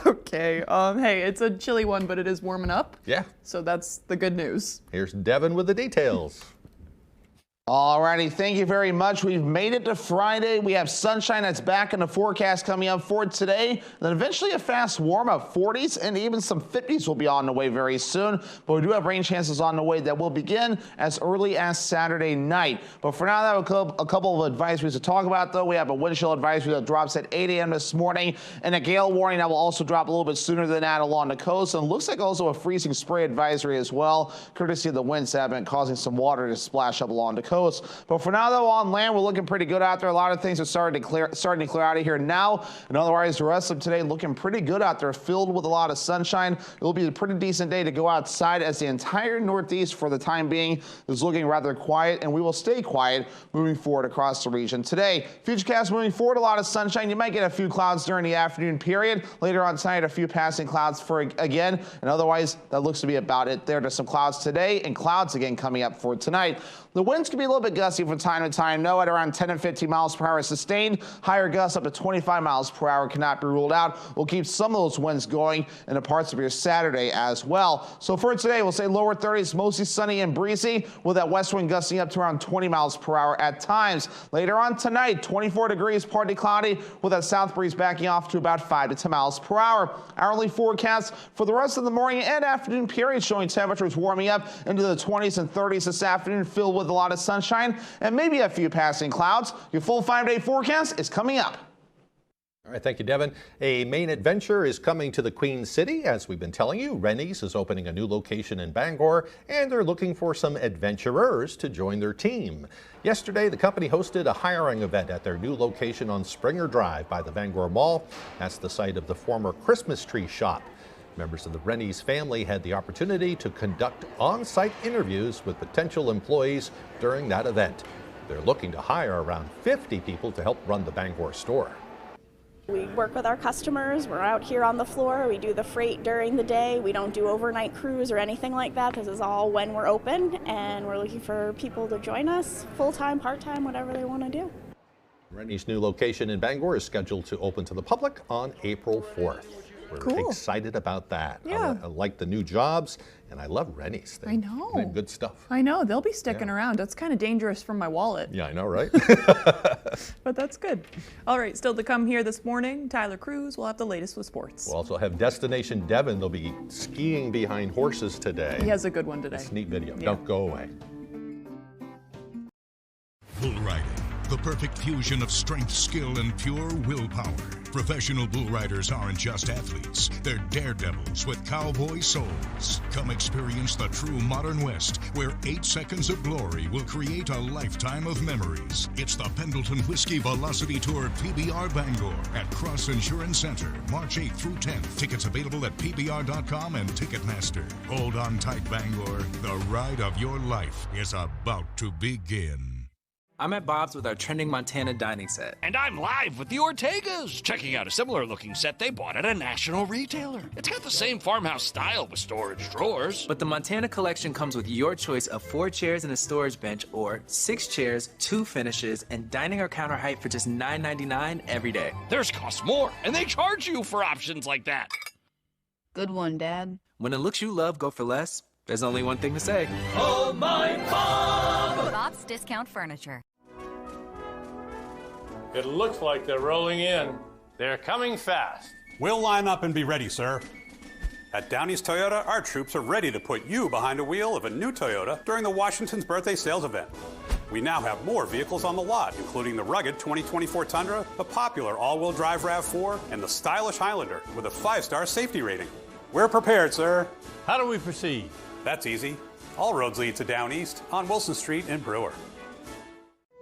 Okay. Hey, it's a chilly one, but it is warming up.
Yeah.
So that's the good news.
Here's Devin with the details.
Alrighty, thank you very much. We've made it to Friday. We have sunshine that's back in the forecast coming up for today. Then eventually a fast warm-up, 40s and even some 50s will be on the way very soon. But we do have rain chances on the way that will begin as early as Saturday night. But for now, that a couple of advisories to talk about, though. We have a wind chill advisory that drops at 8 a.m. this morning, and a gale warning that will also drop a little bit sooner than that along the coast. And it looks like also a freezing spray advisory as well, courtesy of the winds that have been causing some water to splash up along the coast. But for now, though, on land, we're looking pretty good out there. A lot of things are starting to clear out of here now. And otherwise, the rest of today looking pretty good out there, filled with a lot of sunshine. It will be a pretty decent day to go outside, as the entire Northeast, for the time being, is looking rather quiet, and we will stay quiet moving forward across the region today. Futurecast moving forward, a lot of sunshine. You might get a few clouds during the afternoon period. Later on tonight, a few passing clouds again, and otherwise, that looks to be about it there. There's some clouds today and clouds again coming up for tonight. The winds can be a little bit gusty from time to time, though, at around 10 and 15 miles per hour sustained. Higher gusts up to 25 miles per hour cannot be ruled out. We'll keep some of those winds going in the parts of your Saturday as well. So for today, we'll say lower 30s, mostly sunny and breezy, with that west wind gusting up to around 20 miles per hour at times. Later on tonight, 24 degrees, partly cloudy, with that south breeze backing off to about 5 to 10 miles per hour. Hourly forecast for the rest of the morning and afternoon period showing temperatures warming up into the 20s and 30s this afternoon, filled with a lot of sunshine and maybe a few passing clouds. Your full 5-day forecast is coming up.
All right, thank you, Devin. A Maine adventure is coming to the Queen City. As we've been telling you, Rennie's is opening a new location in Bangor, and they're looking for some adventurers to join their team. Yesterday, the company hosted a hiring event at their new location on Springer Drive by the Bangor Mall. That's the site of the former Christmas tree shop. Members of the Rennie's family had the opportunity to conduct on-site interviews with potential employees during that event. They're looking to hire around 50 people to help run the Bangor store.
We work with our customers. We're out here on the floor. We do the freight during the day. We don't do overnight crews or anything like that. This is all when we're open, and we're looking for people to join us, full-time, part-time, whatever they want to do.
Rennie's new location in Bangor is scheduled to open to the public on April 4th. We're excited about that.
Yeah.
I like the new jobs, and I love Rennie's.
I know.
They have good stuff.
I know. They'll be sticking around. That's kind of dangerous for my wallet.
Yeah, I know, right?
But that's good. All right, still to come here this morning, Tyler Cruz will have the latest with sports.
We'll also have Destination Devin. They'll be skiing behind horses today.
He has a good one today.
It's a neat video.
Yeah.
Don't go away.
Bull riding, the perfect fusion of strength, skill, and pure willpower. Professional bull riders aren't just athletes, they're daredevils with cowboy souls. Come experience the true modern West, where 8 seconds of glory will create a lifetime of memories. It's the Pendleton Whiskey Velocity Tour PBR Bangor at Cross Insurance Center, March 8th through 10th. Tickets available at pbr.com and Ticketmaster. Hold on tight, Bangor. The ride of your life is about to begin.
I'm at Bob's with our trending Montana dining set.
And I'm live with the Ortegas, checking out a similar looking set they bought at a national retailer. It's got the same farmhouse style with storage drawers.
But the Montana collection comes with your choice of 4 chairs and a storage bench, or 6 chairs, 2 finishes, and dining or counter height for just $9.99 every day.
Theirs cost more, and they charge you for options like that.
Good one, Dad.
When the looks you love go for less, there's only one thing to say.
Oh, my Bob!
Bob's Discount Furniture.
It looks like they're rolling in. They're coming fast.
We'll line up and be ready, sir. At Downey's Toyota, our troops are ready to put you behind the wheel of a new Toyota during the Washington's birthday sales event. We now have more vehicles on the lot, including the rugged 2024 Tundra, the popular all-wheel drive RAV4, and the stylish Highlander with a 5-star safety rating. We're prepared, sir.
How do we proceed?
That's easy. All roads lead to Down East on Wilson Street in Brewer.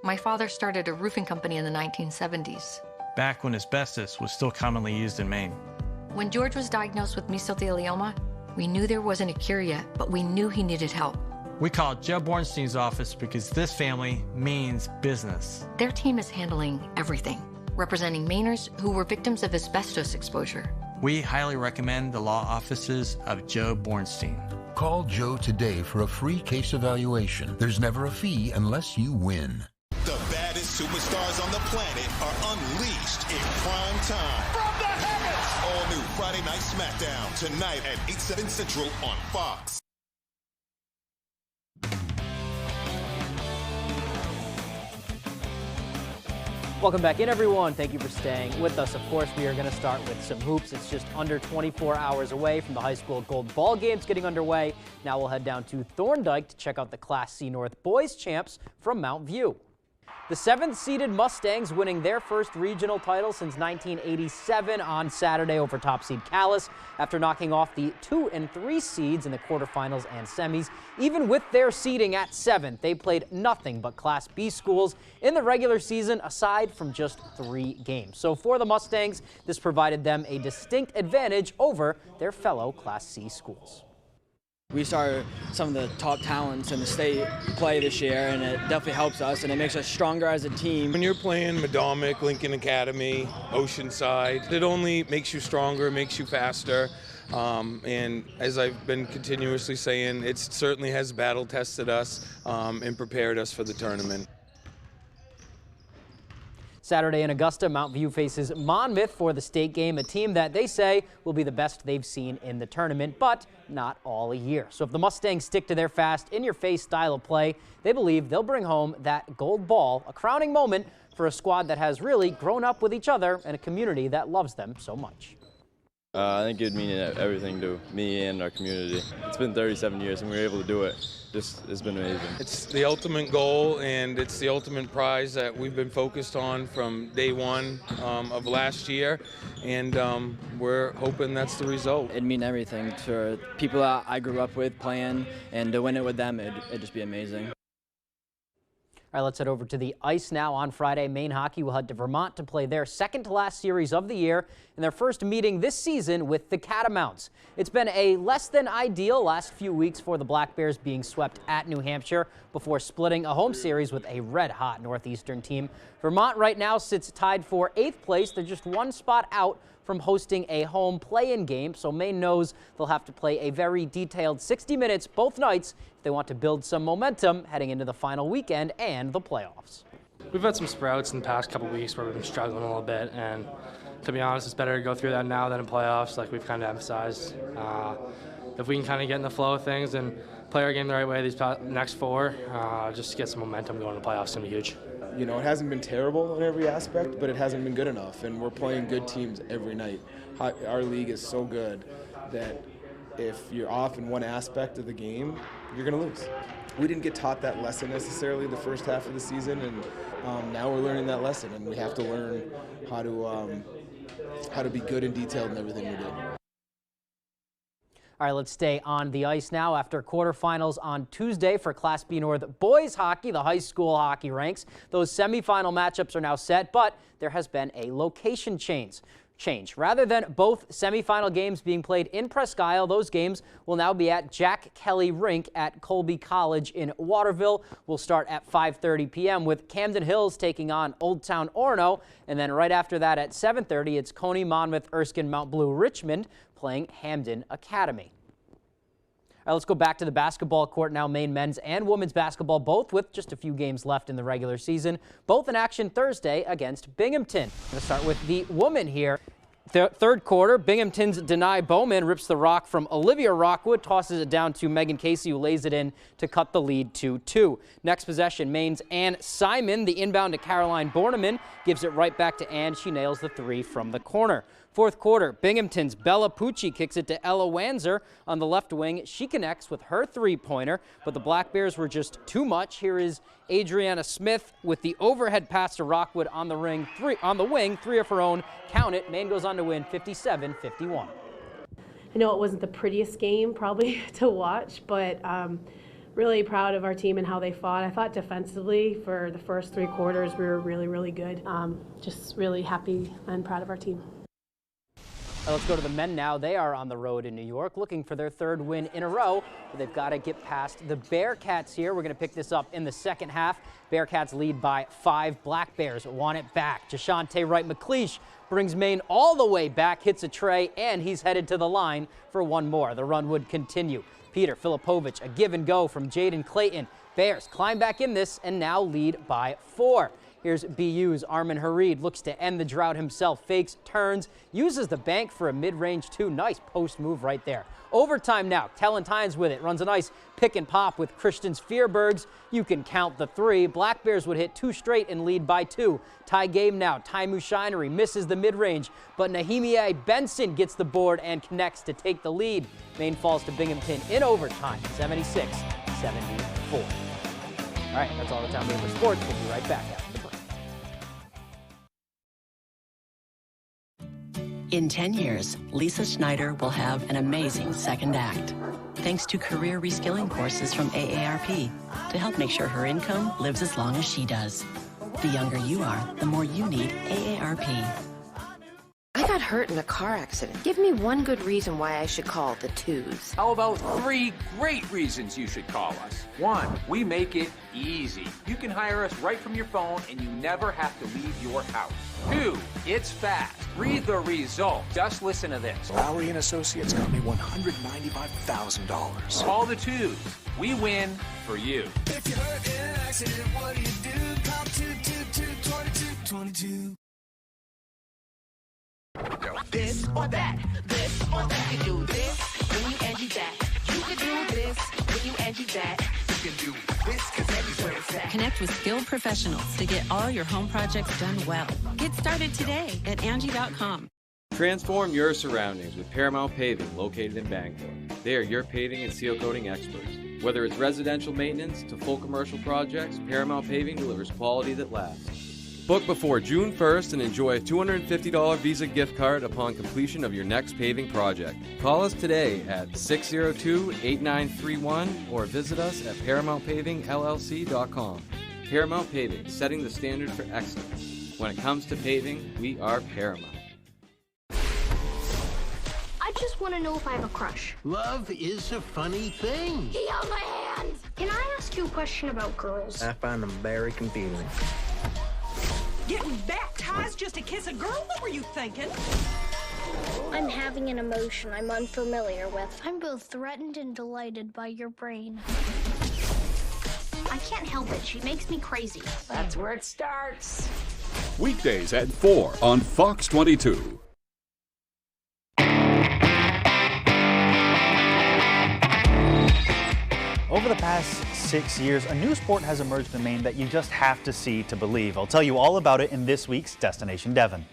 My father started a roofing company in the 1970s.
Back when asbestos was still commonly used in Maine.
When George was diagnosed with mesothelioma, we knew there wasn't a cure yet, but we knew he needed help.
We called Joe Bornstein's office because this family means business.
Their team is handling everything, representing Mainers who were victims of asbestos exposure.
We highly recommend the law offices of Joe Bornstein.
Call Joe today for a free case evaluation. There's never a fee unless you win.
The baddest superstars on the planet are unleashed in prime time. From the heavens! All new Friday Night SmackDown, tonight at 8, 7 Central on Fox.
Welcome back in, everyone. Thank you for staying with us. Of course, we are going to start with some hoops. It's just under 24 hours away from the high school gold ball games getting underway. Now we'll head down to Thorndike to check out the Class C North boys champs from Mount View. The 7th-seeded Mustangs winning their first regional title since 1987 on Saturday over top seed Calais after knocking off the 2 and 3 seeds in the quarterfinals and semis. Even with their seeding at 7th, they played nothing but Class B schools in the regular season aside from just 3 games. So for the Mustangs, this provided them a distinct advantage over their fellow Class C schools.
We saw some of the top talents in the state play this year, and it definitely helps us, and it makes us stronger as a team.
When you're playing Madomic, Lincoln Academy, Oceanside, it only makes you stronger, makes you faster. And as I've been continuously saying, it certainly has battle tested us and prepared us for the tournament.
Saturday in Augusta, Mount View faces Monmouth for the state game, a team that they say will be the best they've seen in the tournament, but not all year. So if the Mustangs stick to their fast, in-your-face style of play, they believe they'll bring home that gold ball, a crowning moment for a squad that has really grown up with each other and a community that loves them so much.
I think it would mean everything to me and our community. It's been 37 years and we were able to do it. It's been amazing.
It's the ultimate goal and it's the ultimate prize that we've been focused on from day one of last year, and we're hoping that's the result.
It'd mean everything for people that I grew up with playing, and to win it with them, it'd just be amazing.
All right, let's head over to the ice now. On Friday, Maine hockey will head to Vermont to play their second-to-last series of the year and their first meeting this season with the Catamounts. It's been a less-than-ideal last few weeks for the Black Bears, being swept at New Hampshire before splitting a home series with a red-hot Northeastern team. Vermont right now sits tied for 8th place. They're just one spot out from hosting a home play-in game, so Maine knows they'll have to play a very detailed 60 minutes both nights if they want to build some momentum heading into the final weekend and the playoffs.
We've had some sprouts in the past couple weeks where we've been struggling a little bit, and to be honest, it's better to go through that now than in playoffs, like we've kind of emphasized. If we can kind of get in the flow of things and play our game the right way these next 4, just to get some momentum going in the playoffs, it's going to be huge.
You know, it hasn't been terrible in every aspect, but it hasn't been good enough, and we're playing good teams every night. Our league is so good that if you're off in one aspect of the game, you're going to lose. We didn't get taught that lesson necessarily the first half of the season, and now we're learning that lesson, and we have to learn how to be good and detailed in everything we do.
All right, let's stay on the ice now. After quarterfinals on Tuesday for Class B North boys hockey, the high school hockey ranks, those semifinal matchups are now set, but there has been a location change. Rather than both semifinal games being played in Presque Isle, those games will now be at Jack Kelly Rink at Colby College in Waterville. We'll start at 5:30 p.m. with Camden Hills taking on Old Town Orono, and then right after that at 7:30, it's Coney, Monmouth, Erskine, Mount Blue, Richmond playing Hamden Academy. All right, let's go back to the basketball court now. Maine men's and women's basketball, both with just a few games left in the regular season, both in action Thursday against Binghamton. I'm going to start with the woman here. Third quarter, Binghamton's Denai Bowman rips the rock from Olivia Rockwood, tosses it down to Megan Casey, who lays it in to cut the lead to 2. Next possession, Maine's Ann Simon, the inbound to Caroline Borneman, gives it right back to Ann. She nails the 3 from the corner. Fourth quarter, Binghamton's Bella Pucci kicks it to Ella Wanzer on the left wing. She connects with her 3-pointer, but the Black Bears were just too much. Here is Adriana Smith with the overhead pass to Rockwood on the wing, 3 of her own. Count it. Maine goes on to win 57-51.
I know it wasn't the prettiest game probably to watch, but really proud of our team and how they fought. I thought defensively for the first 3 quarters we were really, really good. Just really happy and proud of our team.
Let's go to the men now. They are on the road in New York looking for their 3rd win in a row, but they've got to get past the Bearcats here. We're going to pick this up in the second half. Bearcats lead by 5. Black Bears want it back. Jashante Wright-McLeish brings Maine all the way back, hits a tray, and he's headed to the line for one more. The run would continue. Peter Filipovich, a give and go from Jaden Clayton. Bears climb back in this and now lead by 4. Here's BU's Armin Harid, looks to end the drought himself, fakes, turns, uses the bank for a mid-range two. Nice post move right there. Overtime now, Tellentine's with it, runs a nice pick and pop with Christian Fierbergs. You can count the three. Black Bears would hit two straight and lead by two. Tie game now, Taimu Shinery misses the mid-range, but Nahimia Benson gets the board and connects to take the lead. Maine falls to Binghamton in overtime, 76-74. All right, that's all the time we have for sports. We'll be right back after the break.
In 10 years, Lisa Schneider will have an amazing second act, thanks to career reskilling courses from AARP to help make sure her income lives as long as she does. The younger you are, the more you need AARP.
I got hurt in a car accident. Give me one good reason why I should call the twos.
How about 3 great reasons you should call us? 1, we make it easy. You can hire us right from your phone and you never have to leave your house. 2, it's fast. Read the result. Just listen to this.
Lowry and Associates got me $195,000.
Call the twos. We win for you.
If you're hurt in an accident, what do? Call 222-2222.
This or that, this or that. You can do this when you Angie that. You can do this when you Angie that. You can do this because everywhere it's at.
Connect with skilled professionals to get all your home projects done well. Get started today at Angie.com.
Transform your surroundings with Paramount Paving, located in Bangor. They are your paving and seal coating experts. Whether it's residential maintenance to full commercial projects, Paramount Paving delivers quality that lasts. Book before June 1st and enjoy a $250 Visa gift card upon completion of your next paving project. Call us today at 602-8931 or visit us at ParamountPavingLLC.com. Paramount Paving, setting the standard for excellence. When it comes to paving, we are Paramount.
I just want to know if I have a crush.
Love is a funny thing.
He held my hand. Can I ask you a question about girls?
I find them very confusing.
Getting baptized just to kiss a girl? What were you thinking?
I'm having an emotion I'm unfamiliar with. I'm both threatened and delighted by your brain. I can't help it. She makes me crazy.
That's where it starts.
Weekdays at 4 on Fox 22.
Over the past 6 years, a new sport has emerged in Maine that you just have to see to believe. I'll tell you all about it in this week's Destination Devon.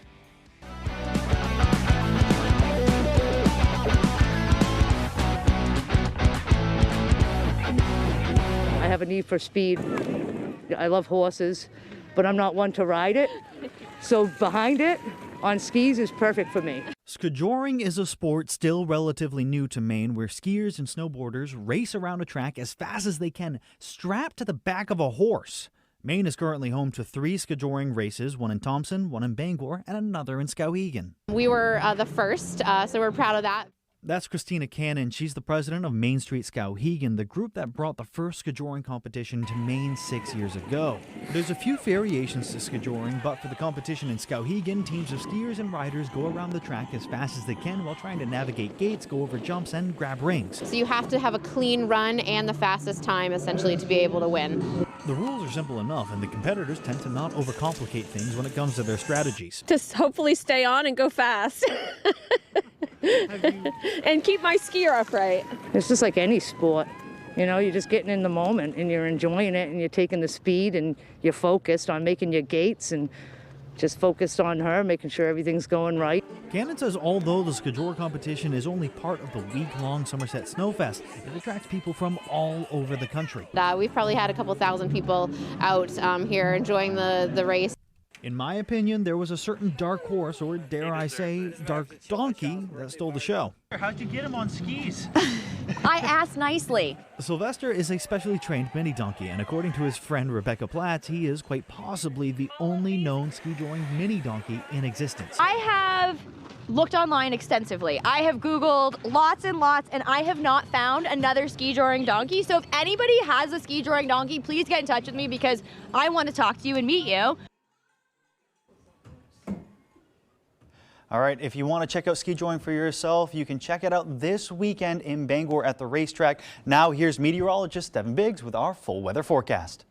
I have a need for speed. I love horses, but I'm not one to ride it. So behind it, on skis, is perfect for me.
Skijoring is a sport still relatively new to Maine where skiers and snowboarders race around a track as fast as they can, strapped to the back of a horse. Maine is currently home to 3 skijoring races, one in Thompson, one in Bangor, and another in Skowhegan.
We were the first, so we're proud of that.
That's Christina Cannon. She's the president of Main Street Skowhegan, the group that brought the first skijoring competition to Maine 6 years ago. There's a few variations to skijoring, but for the competition in Skowhegan, teams of skiers and riders go around the track as fast as they can while trying to navigate gates, go over jumps, and grab rings.
So you have to have a clean run and the fastest time, essentially, to be able to win.
The rules are simple enough, and the competitors tend to not overcomplicate things when it comes to their strategies.
Just hopefully stay on and go fast. And keep my skier upright.
It's just like any sport. You know, you're just getting in the moment and you're enjoying it and you're taking the speed and you're focused on making your gates and just focused on her, making sure everything's going right.
Cannon says although the skijor competition is only part of the week-long Somerset Snowfest, it attracts people from all over the country.
We've probably had a couple thousand people out here enjoying the race.
In my opinion, there was a certain dark horse, or dare I say, dark donkey, that stole the show.
How'd you get him on skis?
I asked nicely.
Sylvester is a specially trained mini donkey, and according to his friend Rebecca Platts, he is quite possibly the only known skijoring mini donkey in existence.
I have looked online extensively. I have Googled lots and lots, and I have not found another skijoring donkey. So if anybody has a skijoring donkey, please get in touch with me because I want to talk to you and meet you.
All right, if you want to check out skijoring for yourself, you can check it out this weekend in Bangor at the racetrack. Now here's meteorologist Devin Biggs with our full weather forecast.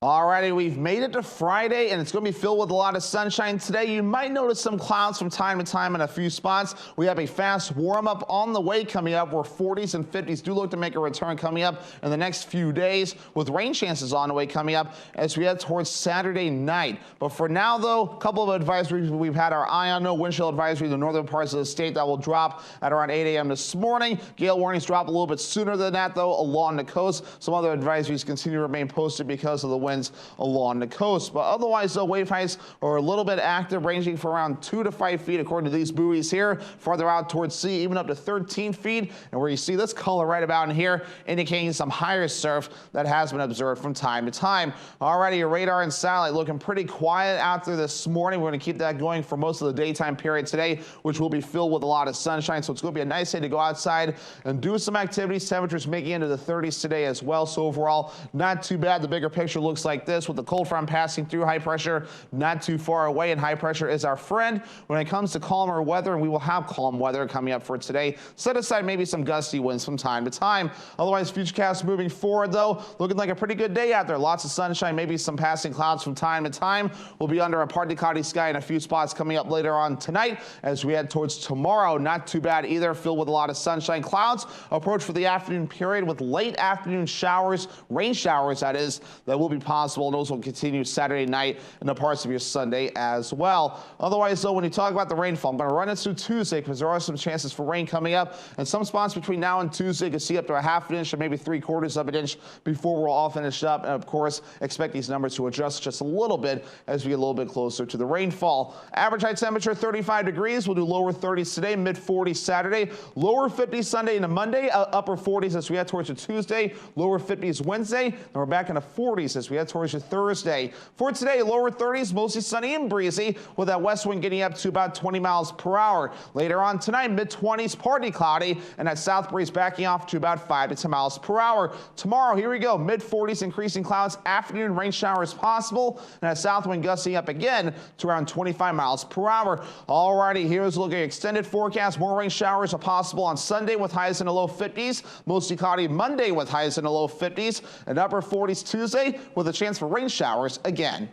Alrighty, we've made it to Friday, and it's going to be filled with a lot of sunshine today. You might notice some clouds from time to time in a few spots. We have a fast warm-up on the way coming up, where 40s and 50s do look to make a return coming up in the next few days, with rain chances on the way coming up as we head towards Saturday night. But for now, though, a couple of advisories we've had our eye on. No wind chill advisory in the northern parts of the state that will drop at around 8 a.m. this morning. Gale warnings drop a little bit sooner than that, though, along the coast. Some other advisories continue to remain posted because of the winds along the coast. But otherwise, though, wave heights are a little bit active, ranging from around 2 to 5 feet according to these buoys here. Farther out towards sea, even up to 13 feet. And where you see this color right about in here, indicating some higher surf that has been observed from time to time. Alrighty, your radar and satellite looking pretty quiet out there this morning. We're going to keep that going for most of the daytime period today, which will be filled with a lot of sunshine. So it's going to be a nice day to go outside and do some activities. Temperatures making into the 30s today as well. So overall, not too bad. The bigger picture looks like this, with the cold front passing through, high pressure not too far away, and high pressure is our friend when it comes to calmer weather, and we will have calm weather coming up for today. Set aside maybe some gusty winds from time to time. Otherwise, futurecast moving forward, though, looking like a pretty good day out there. Lots of sunshine, maybe some passing clouds from time to time. We'll be under a partly cloudy sky in a few spots coming up later on tonight as we head towards tomorrow. Not too bad either, filled with a lot of sunshine. Clouds approach for the afternoon period with late afternoon showers, rain showers that is, that will be possible. Those will continue Saturday night and the parts of your Sunday as well. Otherwise, though, when you talk about the rainfall, I'm going to run it through Tuesday because there are some chances for rain coming up. And some spots between now and Tuesday, you can see up to a half an inch or maybe 3/4 of an inch before we're all finished up. And of course, expect these numbers to adjust just a little bit as we get a little bit closer to the rainfall. Average high temperature 35 degrees. We'll do lower 30s today, mid 40s Saturday, lower 50s Sunday into Monday, upper 40s as we head towards a Tuesday, lower 50s Wednesday, and we're back in the 40s as we head towards your Thursday. For today, lower 30s, mostly sunny and breezy, with that west wind getting up to about 20 miles per hour. Later on tonight, mid-20s, partly cloudy, and that south breeze backing off to about 5 to 10 miles per hour. Tomorrow, here we go, mid-40s, increasing clouds, afternoon rain showers possible, and that south wind gusting up again to around 25 miles per hour. Alrighty, here's a look at extended forecast. More rain showers are possible on Sunday with highs in the low 50s, mostly cloudy Monday with highs in the low 50s, and upper 40s Tuesday with a chance for rain showers again.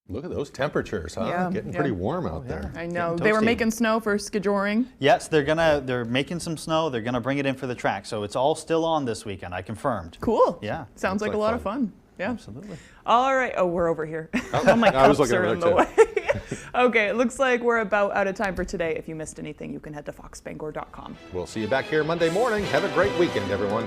Look at those temperatures, huh?
Yeah,
Getting pretty warm out there.
I know. They were making snow for skijoring.
Yes, they're making some snow. They're gonna bring it in for the track. So it's all still on this weekend. I confirmed.
Cool.
Yeah.
Sounds like a lot of fun. Yeah.
Absolutely.
All right. Oh, we're over here. Oh, my
I was
cups
looking
are
over
in
there
the way. Okay, it looks like we're about out of time for today. If you missed anything, you can head to foxbangor.com.
We'll see you back here Monday morning. Have a great weekend, everyone.